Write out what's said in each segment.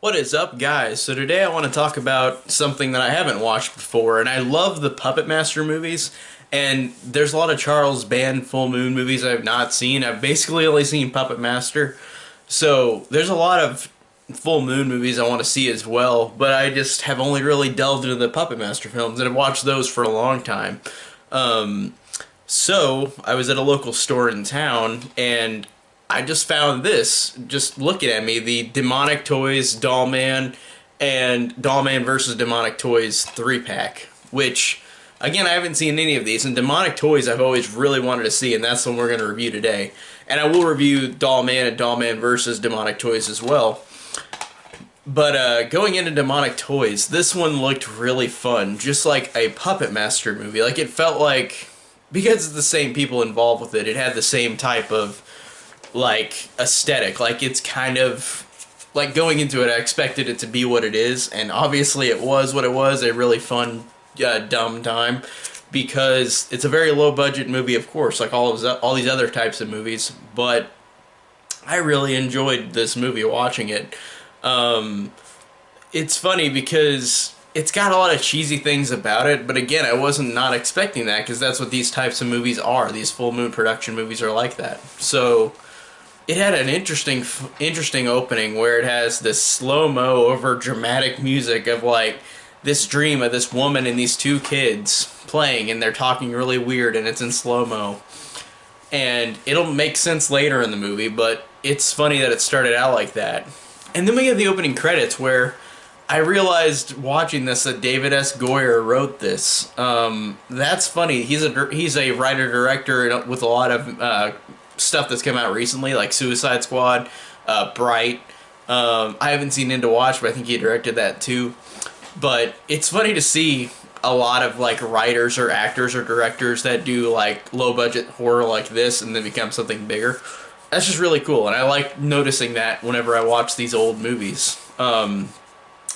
What is up, guys? So today I want to talk about something that I haven't watched before, and I love the Puppet Master movies, and there's a lot of Charles Band Full Moon movies I've not seen. I've basically only seen Puppet Master, so there's a lot of Full Moon movies I want to see as well, but I just have only really delved into the Puppet Master films, and I've watched those for a long time. So I was at a local store in town, and I just found this, just looking at me, the Demonic Toys Doll Man and Doll Man vs. Demonic Toys 3-pack, which, again, I haven't seen any of these, and Demonic Toys I've always really wanted to see, and that's the one we're going to review today. And I will review Doll Man and Doll Man vs. Demonic Toys as well. But going into Demonic Toys, this one looked really fun, just like a Puppet Master movie. Like, it felt like, because it's the same people involved with it, it had the same type of like aesthetic. Like, it's kind of like, going into it I expected it to be what it is, and obviously it was what it was, a really fun dumb time, because it's a very low budget movie, of course, like all these other types of movies, but I really enjoyed this movie watching it. It's funny because it's got a lot of cheesy things about it, but again, I wasn't not expecting that, because that's what these types of movies are. These full moon production movies are like that. So it had an interesting opening where it has this slow-mo over dramatic music of like this dream of this woman and these two kids playing, and they're talking really weird, and it's in slow-mo. And it'll make sense later in the movie, but it's funny that it started out like that. And then we have the opening credits where I realized watching this that David S. Goyer wrote this. That's funny. He's a writer-director with a lot of stuff that's come out recently, like Suicide Squad, Bright. I haven't seen Into Watch, but I think he directed that too. But it's funny to see a lot of like writers or actors or directors that do like low-budget horror like this and then become something bigger. That's just really cool, and I like noticing that whenever I watch these old movies.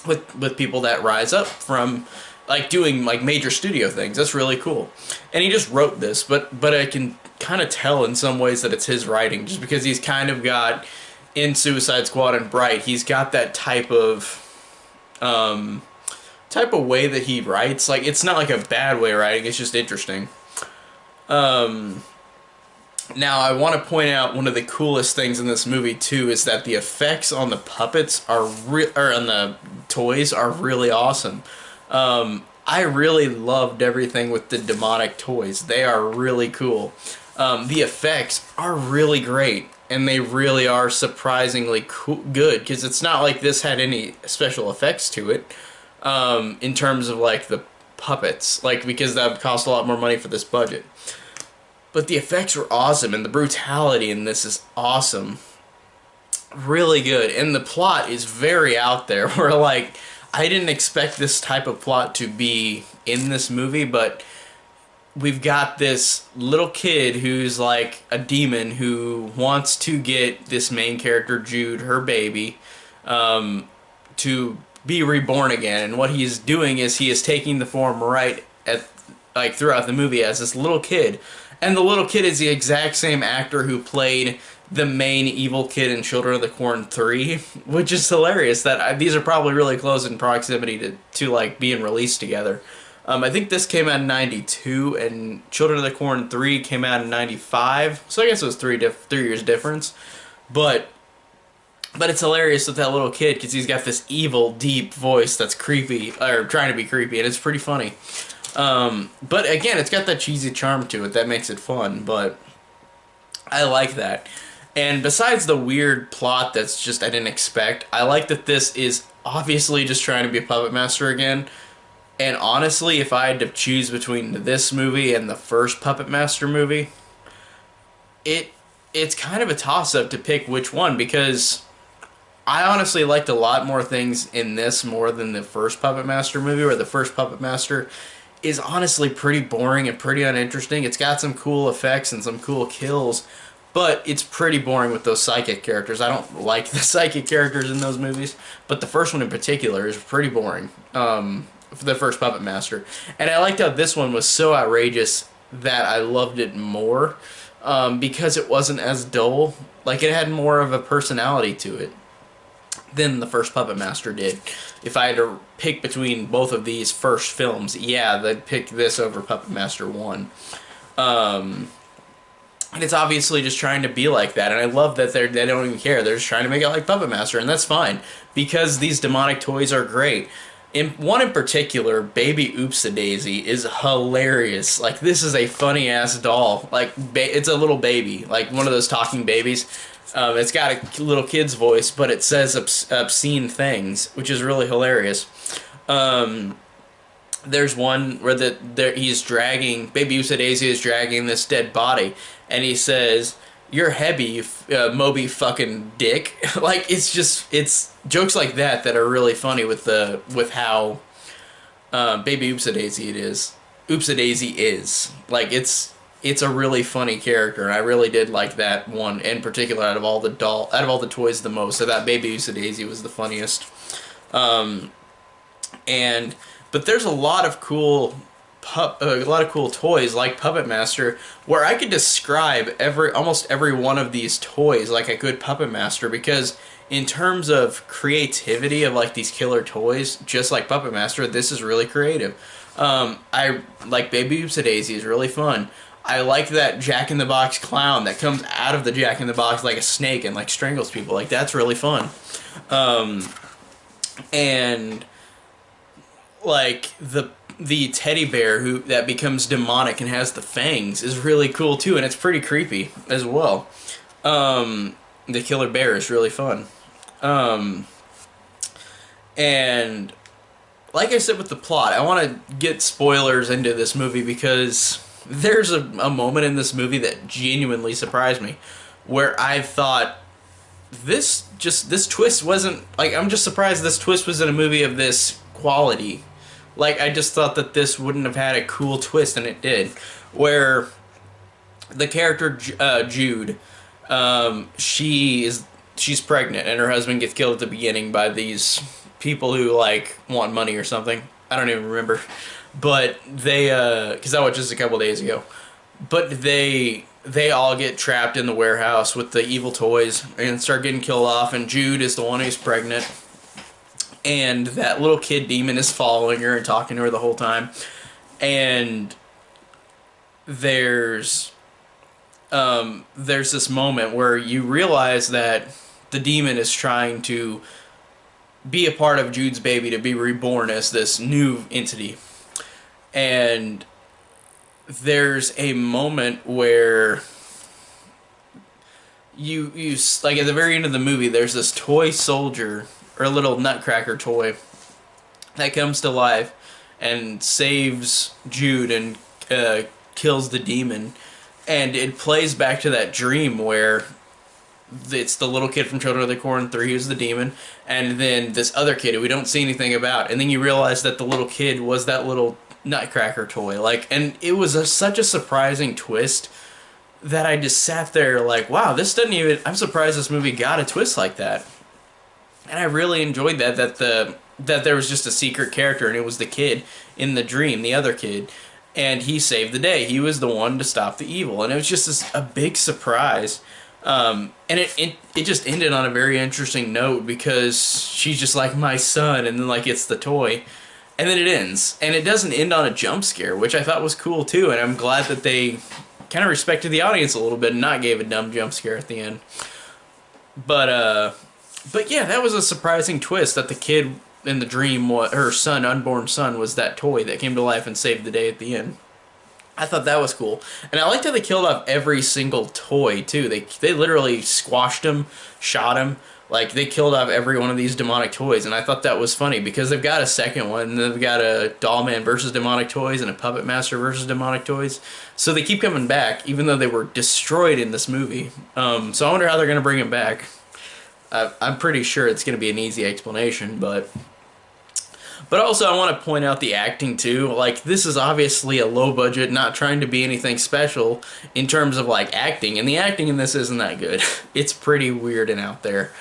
With people that rise up from like doing like major studio things. That's really cool. And he just wrote this, but I can kind of tell in some ways that it's his writing, just because he's kind of got, in Suicide Squad and Bright, he's got that type of way that he writes. Like, it's not like a bad way of writing, it's just interesting. Now, I want to point out one of the coolest things in this movie, too, is that the effects on the puppets or on the toys are really awesome. I really loved everything with the demonic toys. They are really cool. The effects are really great, and they really are surprisingly good, because it's not like this had any special effects to it, in terms of, like, the puppets, like, because that would cost a lot more money for this budget. But the effects were awesome, and the brutality in this is awesome. Really good. And the plot is very out there, where, like, I didn't expect this type of plot to be in this movie, but we've got this little kid who's, like, a demon who wants to get this main character, Jude, her baby, to be reborn again. And what he's doing is he is taking the form like, throughout the movie as this little kid. And the little kid is the exact same actor who played the main evil kid in Children of the Corn 3, which is hilarious. That these are probably really close in proximity to like being released together. I think this came out in '92, and Children of the Corn 3 came out in '95. So I guess it was 3 years difference. But it's hilarious with that little kid, because he's got this evil, deep voice that's creepy, or trying to be creepy, and it's pretty funny. But again, it's got that cheesy charm to it that makes it fun, but I like that. And besides the weird plot that's just I didn't expect, I like that this is obviously just trying to be a Puppet Master again. And honestly, if I had to choose between this movie and the first Puppet Master movie, it's kind of a toss-up to pick which one, because I honestly liked a lot more things in this more than the first Puppet Master movie, where the first Puppet Master is honestly pretty boring and pretty uninteresting. It's got some cool effects and some cool kills, but it's pretty boring with those psychic characters. I don't like the psychic characters in those movies, but the first one in particular is pretty boring, for the first Puppet Master. And I liked how this one was so outrageous that I loved it more, because it wasn't as dull. Like, it had more of a personality to it. than the first Puppet Master did. If I had to pick between both of these first films, yeah, they'd pick this over Puppet Master 1. And it's obviously just trying to be like that, and I love that they don't even care. They're just trying to make it like Puppet Master, and that's fine because these demonic toys are great. One in particular, Baby Oops-a-Daisy, is hilarious. Like, this is a funny ass doll. Like, it's a little baby, like one of those talking babies. It's got a little kid's voice, but it says obscene things, which is really hilarious. There's one where he's dragging, Baby Oops-a-Daisy is dragging this dead body, and he says, "You're heavy, Moby fucking dick." Like, it's jokes like that that are really funny with how Baby Oops-a-Daisy is. Like, it's a really funny character, and I really did like that one in particular out of all the toys the most. So that Baby Oops-a-Daisy was the funniest. But there's a lot of cool toys like Puppet Master where I could describe almost every one of these toys like a good Puppet Master, because in terms of creativity of like these killer toys, just like Puppet Master, this is really creative. I like Baby Oops-a-Daisy is really fun. I like that Jack in the Box clown that comes out of the Jack in the Box like a snake and like strangles people. Like, that's really fun. And like the teddy bear that becomes demonic and has the fangs is really cool too, and it's pretty creepy as well. The killer bear is really fun. And like I said with the plot, I want to get spoilers into this movie because there's a moment in this movie that genuinely surprised me, where I thought this twist wasn't, like, I'm just surprised this twist was in a movie of this quality. Like, I just thought that this wouldn't have had a cool twist, and it did. Where the character Jude, she's pregnant, and her husband gets killed at the beginning by these people who like want money or something. I don't even remember, but they because I watched this a couple days ago. But they all get trapped in the warehouse with the evil toys and start getting killed off. And Jude is the one who's pregnant. And that little kid demon is following her and talking to her the whole time. And there's this moment where you realize that the demon is trying to be a part of Jude's baby, to be reborn as this new entity. And there's a moment where you like at the very end of the movie, there's this toy soldier, or a little nutcracker toy, that comes to life and saves Jude and kills the demon. And it plays back to that dream where it's the little kid from Children of the Corn 3 who's the demon, and then this other kid who we don't see anything about. And then you realize that the little kid was that little nutcracker toy. Like, and it was such a surprising twist that I just sat there like, wow, this doesn't even, I'm surprised this movie got a twist like that. And I really enjoyed that there was just a secret character, and it was the kid in the dream, the other kid, and he saved the day. He was the one to stop the evil, and it was just a big surprise. And it just ended on a very interesting note, because she's just like, my son, and then like it's the toy, and then it ends, and it doesn't end on a jump scare, which I thought was cool too. And I'm glad that they kind of respected the audience a little bit and not gave a dumb jump scare at the end. But yeah, that was a surprising twist, that the kid in the dream, her son, unborn son, was that toy that came to life and saved the day at the end. I thought that was cool. And I liked how they killed off every single toy, too. They literally squashed him, shot him. Like, they killed off every one of these demonic toys. And I thought that was funny, because they've got a second one. They've got a Dollman versus Demonic Toys and a Puppet Master versus Demonic Toys. So they keep coming back, even though they were destroyed in this movie. So I wonder how they're going to bring them back. I'm pretty sure it's going to be an easy explanation, but also I want to point out the acting too. Like, this is obviously a low budget, not trying to be anything special in terms of like acting, and the acting in this isn't that good. It's pretty weird and out there.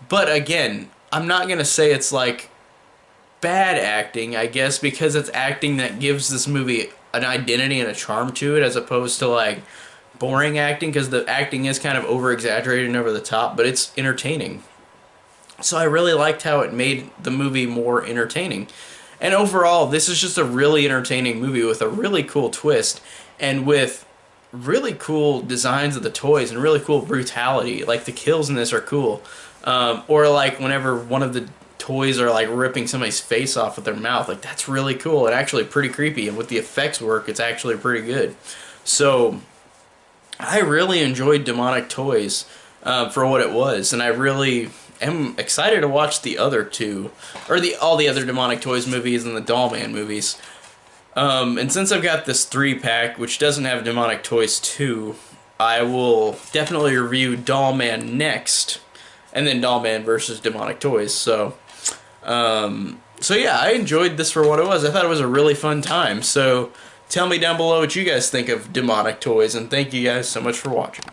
But again, I'm not going to say it's like bad acting, I guess, because it's acting that gives this movie an identity and a charm to it, as opposed to like boring acting, because the acting is kind of over-exaggerated and over the top, but it's entertaining. So I really liked how it made the movie more entertaining. And overall, this is just a really entertaining movie with a really cool twist and with really cool designs of the toys and really cool brutality. Like the kills in this are cool. Or like whenever one of the toys are like ripping somebody's face off with their mouth, like that's really cool and actually pretty creepy. And with the effects work, it's actually pretty good. So I really enjoyed Demonic Toys for what it was, and I really am excited to watch the other two, or all the other Demonic Toys movies and the Doll Man movies. And since I've got this 3-pack, which doesn't have Demonic Toys 2, I will definitely review Doll Man next, and then Doll Man versus Demonic Toys. So yeah, I enjoyed this for what it was. I thought it was a really fun time. So tell me down below what you guys think of Demonic Toys, and thank you guys so much for watching.